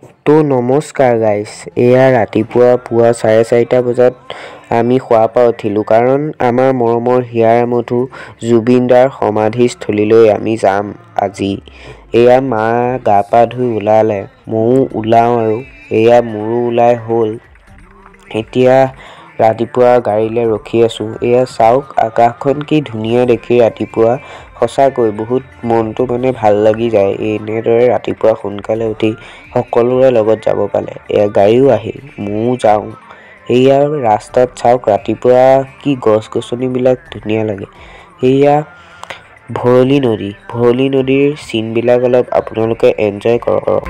তো নমস্কাৰ গাইজ, এয়া ৰাতিপুৱা পুৱা 4:30 বজাত আমি শুৱাৰ পৰা উঠিলোঁ কাৰণ আমাৰ মৰমৰ হিয়াৰ মধু জুবিন দাৰ সমাধিস্থলীলৈ আমি যাম আজি। এয়া মা গা পা ধুই ওলালে, ময়ো ওলাওঁ আৰু এয়া মোৰো ওলাই হ'ল। এতিয়া ৰাতিপুৱা গাড়ীলৈ ৰখি আছোঁ। এয়া চাওক আকাশখন কি ধুনীয়া দেখি ৰাতিপুৱা, সঁচাকৈ বহুত মনটো ভাল লাগি যায় এনেদৰে ৰাতিপুৱা সোনকালে উঠি সকলোৰে লগত যাব পালে। এয়া গাড়ীও আহিল, ময়ো যাওঁ। এয়া ৰাস্তাত চাওক ৰাতিপুৱা কি গছ-গছনিবিলাক ধুনীয়া লাগে। এয়া ভৰলী নদীৰ চিনবিলাক অলপ আপোনালোকে এনজয় কৰক।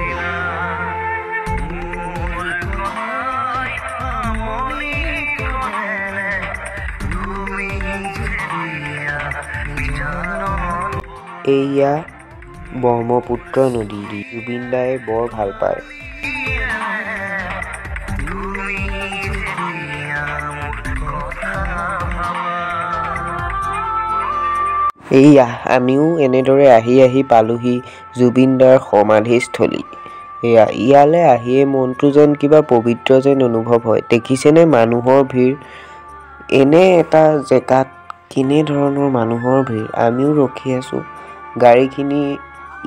এয়া ব্ৰহ্মপুত্ৰ নদী, জুবিন দাই বৰ ভাল পায়। এয়া আমিও এনেদৰে আহি পালোহি জুবিন দাৰ সমাধিস্থলী। এয়া ইয়ালৈ আহিয়ে মনটো যেন কিবা পবিত্ৰ যেন অনুভৱ হয়। দেখিছেনে মানুহৰ ভিৰ, এনে এটা জেগাত কেনেধৰণৰ মানুহৰ ভিৰ। আমিও ৰখি আছোঁ, গাড়ীখিনি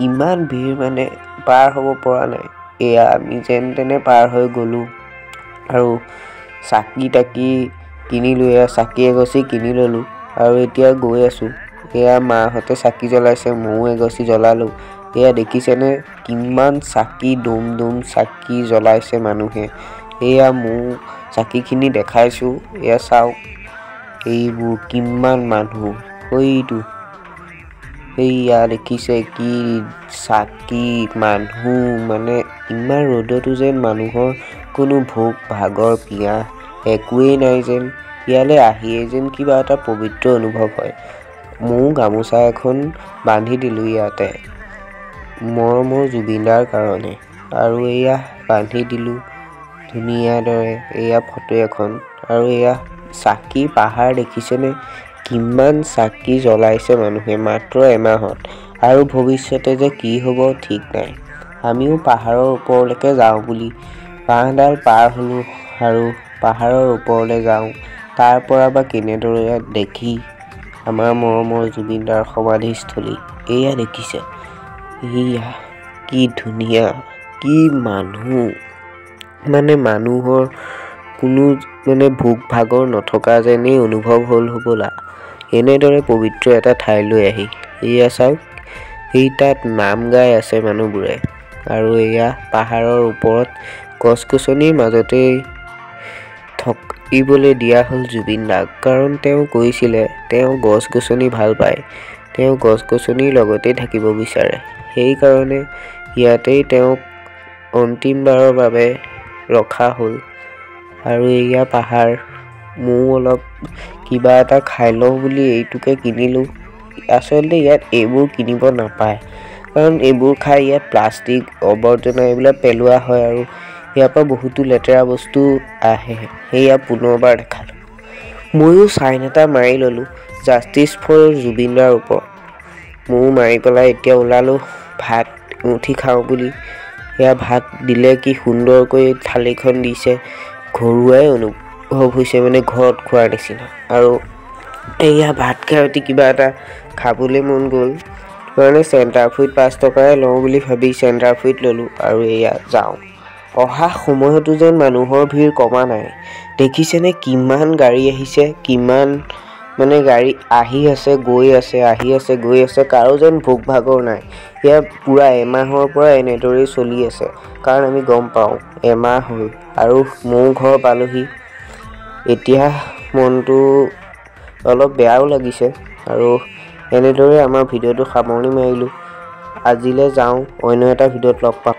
ইমান ভিৰ পাৰ হ'ব পৰা নাই। এয়া আমি যেন তেনে পাৰ হৈ গ'লোঁ আৰু চাকি কিনিলোঁ। এয়া চাকি এগছি কিনি ল'লোঁ আৰু এতিয়া গৈ আছোঁ। এয়া মাহঁতে চাকি জ্বলাইছে, ময়ো এগছি জ্বলালোঁ। এয়া দেখিছেনে কিমান চাকি দম চাকি জ্বলাইছে মানুহে। এয়া মোৰ চাকিখিনি দেখাইছোঁ, এয়া চাওক এইবোৰ কিমান মানুহ। এইয়া দেখিছে কি চাকি মানুহ, ইমান ৰ'দতো যেন মানুহৰ কোনো ভোক ভাগৰ পিয়াহ একোৱেই নাই যেন। ইয়ালৈ আহিয়ে যেন কিবা এটা পবিত্ৰ অনুভৱ হয়। ময়ো গামোচা এখন বান্ধি দিলোঁ ইয়াতে মৰমৰ জুবিন দাৰ কাৰণে আৰু এয়া বান্ধি দিলোঁ ধুনীয়া দৰে। এয়া ফটো এখন আৰু এয়া চাকি পাহাৰ দেখিছেনে কিমান চাকি জ্বলাইছে মানুহে মাত্ৰ এমাহত, আৰু ভৱিষ্যতে যে কি হ'ব ঠিক নাই। আমিও পাহাৰৰ ওপৰলৈকে যাওঁ বুলি বাঁহডাল পাৰ হ'লোঁ আৰু পাহাৰৰ ওপৰলৈ যাওঁ। তাৰ পৰা বা কেনেদৰে দেখি আমাৰ মৰমৰ জুবিন দাৰ সমাধিস্থলী। এয়া দেখিছে, এয়া কি ধুনীয়া, কি মানুহ, মানুহৰ কোনো ভোক ভাগৰ নথকা যেনেই অনুভৱ হ'ল হ'বলা এনেদৰে পবিত্ৰ এটা ঠাইলৈ আহি। এয়া চাওক এই তাত নাম গাই আছে মানুহবোৰে আৰু এয়া পাহাৰৰ ওপৰত গছ-গছনিৰ মাজতেই থাকিবলৈ দিয়া হ'ল জুবিন দাক, কাৰণ তেওঁ কৈছিলে তেওঁ গছ-গছনি ভাল পায়, তেওঁ গছ-গছনিৰ লগতেই থাকিব বিচাৰে। সেইকাৰণে ইয়াতেই তেওঁক অন্তিমবাৰৰ বাবে ৰখা হ'ল। আৰু এয়া পাহাৰ, ময়ো অলপ কিবা এটা খাই লওঁ বুলি এইটোকে কিনিলোঁ। আচলতে ইয়াত এইবোৰ কিনিব নাপায়, কাৰণ এইবোৰ খাই ইয়াত প্লাষ্টিক আৱৰ্জনা এইবিলাক পেলোৱা হয় আৰু ইয়াৰ পৰা বহুতো লেতেৰা বস্তু আহে। সেয়া পুনৰবাৰ দেখালোঁ। ময়ো চাইন এটা মাৰি ল'লোঁ জাষ্টিছ ফৰ জুবিন দাৰ ওপৰত। ময়ো মাৰি পেলাই এতিয়া ওলালোঁ ভাত মুঠি খাওঁ বুলি। এয়া ভাত দিলে কি সুন্দৰকৈ থালিখন দিছে, ঘৰুৱাই অনুভৱ হৈছে, ঘৰত খোৱাৰ নিচিনা। আৰু এয়া ভাত খাই উঠি কিবা এটা খাবলৈ মন গ'ল কাৰণে চেণ্টাৰ ফুড 5 টকাৰে লওঁ বুলি ভাবি চেণ্টাৰ ফুড ল'লোঁ আৰু এয়া যাওঁ। অহা সময়তো যেন মানুহৰ ভিৰ কমা নাই। দেখিছেনে কিমান গাড়ী আহিছে, কিমান গাড়ী আহি আছে গৈ আছে, আহি আছে গৈ আছে, কাৰো যেন ভোক ভাগৰ নাই। এয়া পূৰা এমাহৰ পৰা এনেদৰেই চলি আছে, কাৰণ আমি গম পাওঁ এমাহ হ'ল আৰু ময়ো ঘৰ পালোহি। এতিয়া মনটো অলপ বেয়াও লাগিছে আৰু এনেদৰে আমাৰ ভিডিঅ'টো সামৰণি মাৰিলোঁ। আজিলৈ যাওঁ, অন্য এটা ভিডিঅ'ত লগ পাম।